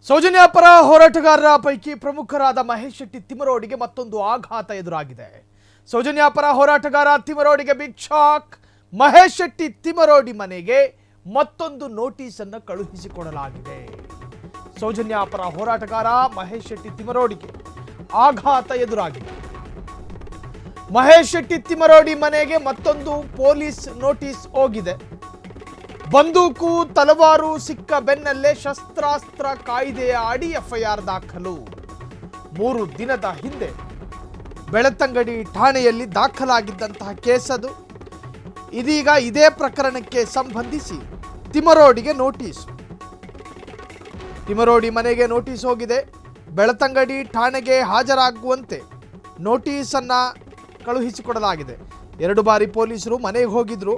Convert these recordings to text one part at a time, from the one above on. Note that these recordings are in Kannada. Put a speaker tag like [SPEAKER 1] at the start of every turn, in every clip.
[SPEAKER 1] ಸೌಜನ್ಯ ಪರ ಹೋರಾಟಗಾರರ ಪೈಕಿ ಪ್ರಮುಖರಾದ ಮಹೇಶ್ ಶೆಟ್ಟಿ ತಿಮರೋಡಿಗೆ ಮತ್ತೊಂದು ಆಘಾತ ಎದುರಾಗಿದೆ. ಸೌಜನ್ಯ ಪರ ಹೋರಾಟಗಾರ ತಿಮರೋಡಿಗೆ ಬಿಗ್ ಶಾಕ್. ಮಹೇಶ್ ಶೆಟ್ಟಿ ತಿಮರೋಡಿ ಮನೆಗೆ ಮತ್ತೊಂದು ನೋಟಿಸ್ ಅನ್ನು ಕಳುಹಿಸಿಕೊಡಲಾಗಿದೆ. ಸೌಜನ್ಯ ಪರ ಹೋರಾಟಗಾರ ಮಹೇಶ್ ಶೆಟ್ಟಿ ತಿಮರೋಡಿಗೆ ಆಘಾತ ಎದುರಾಗಿದೆ. ಮಹೇಶ್ ಶೆಟ್ಟಿ ತಿಮರೋಡಿ ಮನೆಗೆ ಮತ್ತೊಂದು ಪೊಲೀಸ್ ನೋಟಿಸ್ ಹೋಗಿದೆ. ಬಂದೂಕು ತಲವಾರು ಸಿಕ್ಕ ಬೆನ್ನಲ್ಲೇ ಶಸ್ತ್ರಾಸ್ತ್ರ ಕಾಯ್ದೆಯ ಅಡಿ ಎಫ್ಐಆರ್ ದಾಖಲು. 3 ದಿನದ ಹಿಂದೆ ಬೆಳತಂಗಡಿ ಠಾಣೆಯಲ್ಲಿ ದಾಖಲಾಗಿದ್ದಂತಹ ಕೇಸದು. ಇದೀಗ ಇದೇ ಪ್ರಕರಣಕ್ಕೆ ಸಂಬಂಧಿಸಿ ತಿಮರೋಡಿಗೆ ನೋಟಿಸ್. ತಿಮರೋಡಿ ಮನೆಗೆ ನೋಟಿಸ್ ಹೋಗಿದೆ. ಬೆಳತಂಗಡಿ ಠಾಣೆಗೆ ಹಾಜರಾಗುವಂತೆ ನೋಟಿಸನ್ನು ಕಳುಹಿಸಿಕೊಡಲಾಗಿದೆ. 2 ಬಾರಿ ಪೊಲೀಸರು ಮನೆಗೆ ಹೋಗಿದ್ರು,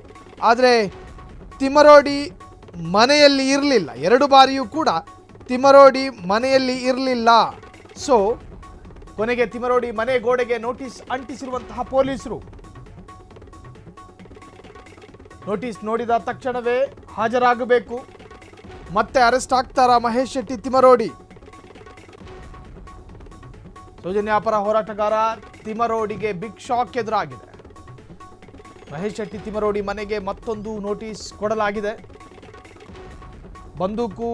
[SPEAKER 1] ಆದರೆ ತಿಮರೋಡಿ ಮನೆಯಲ್ಲಿ ಇರಲಿಲ್ಲ. 2 ಬಾರಿಯೂ ಕೂಡ ತಿಮರೋಡಿ ಮನೆಯಲ್ಲಿ ಇರಲಿಲ್ಲ. ಸೊ ಕೊನೆಗೆ ತಿಮರೋಡಿ ಮನೆ ಗೋಡೆಗೆ ನೋಟಿಸ್ ಅಂಟಿಸಿರುವಂತಹ ಪೊಲೀಸರು ನೋಟಿಸ್ ನೋಡಿದ ತಕ್ಷಣವೇ ಹಾಜರಾಗಬೇಕು, ಮತ್ತೆ ಅರೆಸ್ಟ್ ಆಗ್ತಾರಾ ಮಹೇಶ್ ಶೆಟ್ಟಿ ತಿಮರೋಡಿ? ಸೌಜನ್ಯ ಪರ ಹೋರಾಟಗಾರ ತಿಮರೋಡಿಗೆ ಬಿಗ್ ಶಾಕ್ ಎದುರಾಗಿದೆ. ಮಹೇಶ್ ಶೆಟ್ಟಿ ತಿಮರೋಡಿ ಮನೆಗೆ ಮತ್ತೊಂದು ನೋಟಿಸ್ ಕೊಡಲಾಗಿದೆ. ಬಂದೂಕು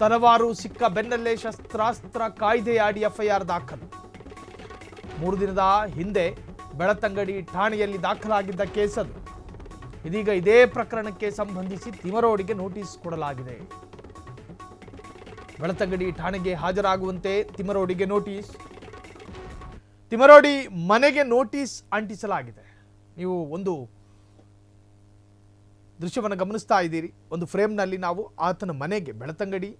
[SPEAKER 1] ತಲವಾರು ಸಿಕ್ಕ ಬೆನ್ನಲ್ಲೇ ಶಸ್ತ್ರಾಸ್ತ್ರ ಕಾಯ್ದೆಯ ಅಡಿ ಎಫ್ಐಆರ್ ದಾಖಲು. 3 ದಿನದ ಹಿಂದೆ ಬೆಳತಂಗಡಿ ಠಾಣೆಯಲ್ಲಿ ದಾಖಲಾಗಿದ್ದ ಕೇಸದು. ಇದೀಗ ಇದೇ ಪ್ರಕರಣಕ್ಕೆ ಸಂಬಂಧಿಸಿ ತಿಮರೋಡಿಗೆ ನೋಟಿಸ್ ಕೊಡಲಾಗಿದೆ. ಬೆಳತಂಗಡಿ ಠಾಣೆಗೆ ಹಾಜರಾಗುವಂತೆ ತಿಮರೋಡಿಗೆ ನೋಟಿಸ್. ತಿಮರೋಡಿ ಮನೆಗೆ ನೋಟಿಸ್ ಅಂಟಿಸಲಾಗಿದೆ. ನೀವು ಒಂದು ದೃಶ್ಯವನ್ನು ಗಮನಿಸ್ತಾ ಇದ್ದೀರಿ. ಒಂದು ಫ್ರೇಮ್ನಲ್ಲಿ ನಾವು ಆತನ ಮನೆಗೆ, ಬೆಳತಂಗಡಿ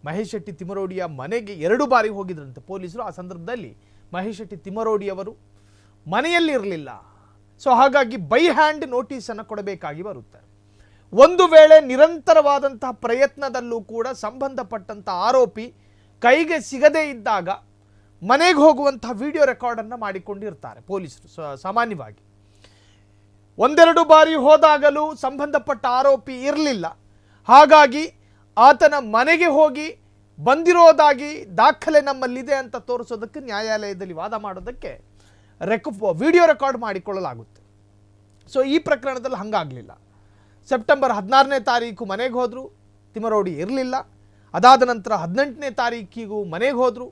[SPEAKER 1] ಮಹೇಶ್ ಶೆಟ್ಟಿ ತಿಮರೋಡಿಯ ಮನೆಗೆ 2 ಬಾರಿ ಹೋಗಿದ್ರಂತೆ ಪೊಲೀಸರು. ಆ ಸಂದರ್ಭದಲ್ಲಿ ಮಹೇಶ್ ಶೆಟ್ಟಿ ತಿಮರೋಡಿಯವರು ಮನೆಯಲ್ಲಿ ಇರಲಿಲ್ಲ. ಸೊ ಹಾಗಾಗಿ ಬೈ ಹ್ಯಾಂಡ್ ನೋಟಿಸನ್ನು ಕೊಡಬೇಕಾಗಿ ಬರುತ್ತೆ. ಒಂದು ವೇಳೆ ನಿರಂತರವಾದಂತಹ ಪ್ರಯತ್ನದಲ್ಲೂ ಕೂಡ ಸಂಬಂಧಪಟ್ಟಂಥ ಆರೋಪಿ ಕೈಗೆ ಸಿಗದೇ ಇದ್ದಾಗ ಮನೆಗೆ ಹೋಗುವಂತಹ ವಿಡಿಯೋ ರೆಕಾರ್ಡನ್ನು ಮಾಡಿಕೊಂಡಿರ್ತಾರೆ ಪೊಲೀಸರು. ಸಾಮಾನ್ಯವಾಗಿ 1-2 ಬಾರಿ ಹೋದಾಗಲೂ ಸಂಬಂಧಪಟ್ಟ ಆರೋಪಿ ಇರಲಿಲ್ಲ. ಹಾಗಾಗಿ ಆತನ ಮನೆಗೆ ಹೋಗಿ ಬಂದಿರೋದಾಗಿ ದಾಖಲೆ ನಮ್ಮಲ್ಲಿದೆ ಅಂತ ತೋರಿಸೋದಕ್ಕೆ ನ್ಯಾಯಾಲಯದಲ್ಲಿ ವಾದ ಮಾಡೋದಕ್ಕೆ ವಿಡಿಯೋ ರೆಕಾರ್ಡ್ ಮಾಡಿಕೊಳ್ಳಲಾಗುತ್ತೆ. ಸೊ ಈ ಪ್ರಕರಣದಲ್ಲಿ ಹಂಗಾಗಲಿಲ್ಲ. ಸೆಪ್ಟೆಂಬರ್ 16ನೇ ತಾರೀಕು ಮನೆಗೆ ಹೋದರು, ತಿಮರೋಡಿ ಇರಲಿಲ್ಲ. ಅದಾದ ನಂತರ 18ನೇ ತಾರೀಕಿಗೂ ಮನೆಗೆ ಹೋದರು,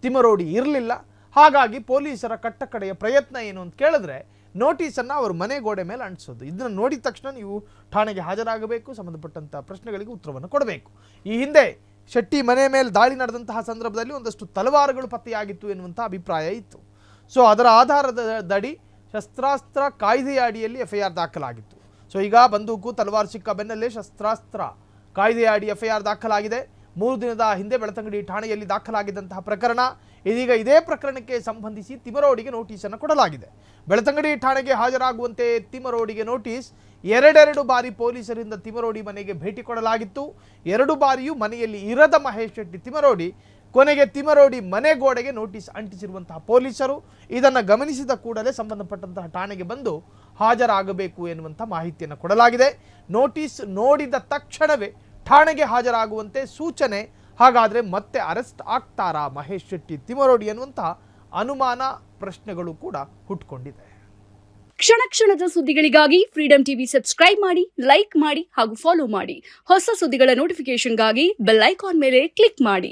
[SPEAKER 1] ತಿಮರೋಡಿ ಇರಲಿಲ್ಲ. ಹಾಗಾಗಿ ಪೊಲೀಸರ ಕಟ್ಟಕಡೆಯ ಪ್ರಯತ್ನ ಏನು ಅಂತ ಕೇಳಿದ್ರೆ ನೋಟಿಸನ್ನು ಅವರು ಮನೆ ಗೋಡೆ ಮೇಲೆ ಅಂಟಿಸೋದು. ಇದನ್ನು ನೋಡಿದ ತಕ್ಷಣ ನೀವು ಠಾಣೆಗೆ ಹಾಜರಾಗಬೇಕು, ಸಂಬಂಧಪಟ್ಟಂಥ ಪ್ರಶ್ನೆಗಳಿಗೆ ಉತ್ತರವನ್ನು ಕೊಡಬೇಕು. ಈ ಹಿಂದೆ ಶೆಟ್ಟಿ ಮನೆ ಮೇಲೆ ದಾಳಿ ನಡೆದಂತಹ ಸಂದರ್ಭದಲ್ಲಿ ಒಂದಷ್ಟು ತಲವಾರುಗಳು ಪತ್ತೆಯಾಗಿತ್ತು ಎನ್ನುವಂಥ ಅಭಿಪ್ರಾಯ ಇತ್ತು. ಸೊ ಅದರ ಆಧಾರದಡಿ ಶಸ್ತ್ರಾಸ್ತ್ರ ಕಾಯ್ದೆಯ ಅಡಿಯಲ್ಲಿ ಎಫ್ಐಆರ್ ದಾಖಲಾಗಿತ್ತು. ಸೊ ಈಗ ಬಂದೂಕು ತಲವಾರು ಸಿಕ್ಕ ಬೆನ್ನಲ್ಲೇ ಶಸ್ತ್ರಾಸ್ತ್ರ ಕಾಯ್ದೆಯ ಅಡಿ ಎಫ್ಐಆರ್ ದಾಖಲಾಗಿದೆ. 3 ದಿನದ ಹಿಂದೆ ಬೆಳತಂಗಡಿ ಠಾಣೆಯಲ್ಲಿ ದಾಖಲಾಗಿದ್ದಂತಹ ಪ್ರಕರಣ. ಇದೀಗ ಇದೇ ಪ್ರಕರಣಕ್ಕೆ ಸಂಬಂಧಿಸಿ ತಿಮರೋಡಿಗೆ ನೋಟಿಸನ್ನು ಕೊಡಲಾಗಿದೆ. ಬೆಳತಂಗಡಿ ಠಾಣೆಗೆ ಹಾಜರಾಗುವಂತೆ ತಿಮರೋಡಿಗೆ ನೋಟಿಸ್. 2 ಬಾರಿ ಪೊಲೀಸರಿಂದ ತಿಮರೋಡಿ ಮನೆಗೆ ಭೇಟಿ ಕೊಡಲಾಗಿತ್ತು. 2 ಬಾರಿಯೂ ಮನೆಯಲ್ಲಿ ಇರದ ಮಹೇಶ್ ಶೆಟ್ಟಿ ತಿಮರೋಡಿ ಕೊನೆಗೆ ತಿಮರೋಡಿ ಮನೆ ಗೋಡೆಗೆ ನೋಟಿಸ್ ಅಂಟಿಸಿರುವಂತಹ ಪೊಲೀಸರು ಇದನ್ನು ಗಮನಿಸಿದ ಕೂಡಲೇ ಸಂಬಂಧಪಟ್ಟಂತಹ ಠಾಣೆಗೆ ಬಂದು ಹಾಜರಾಗಬೇಕು ಎನ್ನುವಂಥ ಮಾಹಿತಿಯನ್ನು ಕೊಡಲಾಗಿದೆ. ನೋಟಿಸ್ ನೋಡಿದ ತಕ್ಷಣವೇ ಠಾಣೆಗೆ ಹಾಜರಾಗುವಂತೆ ಸೂಚನೆ. ಹಾಗಾದರೆ ಮತ್ತೆ ಅರೆಸ್ಟ್ ಆಗ್ತಾರಾ ಮಹೇಶ್ ಶೆಟ್ಟಿ ತಿಮರೋಡಿ ಅನ್ನುವಂತಹ ಅನುಮಾನ, ಪ್ರಶ್ನೆಗಳು ಕೂಡ ಹುಟ್ಟುಕೊಂಡಿದೆ.
[SPEAKER 2] ಕ್ಷಣ ಕ್ಷಣದ ಸುದ್ದಿಗಳಿಗಾಗಿ ಫ್ರೀಡಂ ಟಿವಿ ಸಬ್ಸ್ಕ್ರೈಬ್ ಮಾಡಿ, ಲೈಕ್ ಮಾಡಿ ಹಾಗೂ ಫಾಲೋ ಮಾಡಿ. ಹೊಸ ಸುದ್ದಿಗಳ ನೋಟಿಫಿಕೇಶನ್ಗಾಗಿ ಬೆಲ್ ಐಕಾನ್ ಮೇಲೆ ಕ್ಲಿಕ್ ಮಾಡಿ.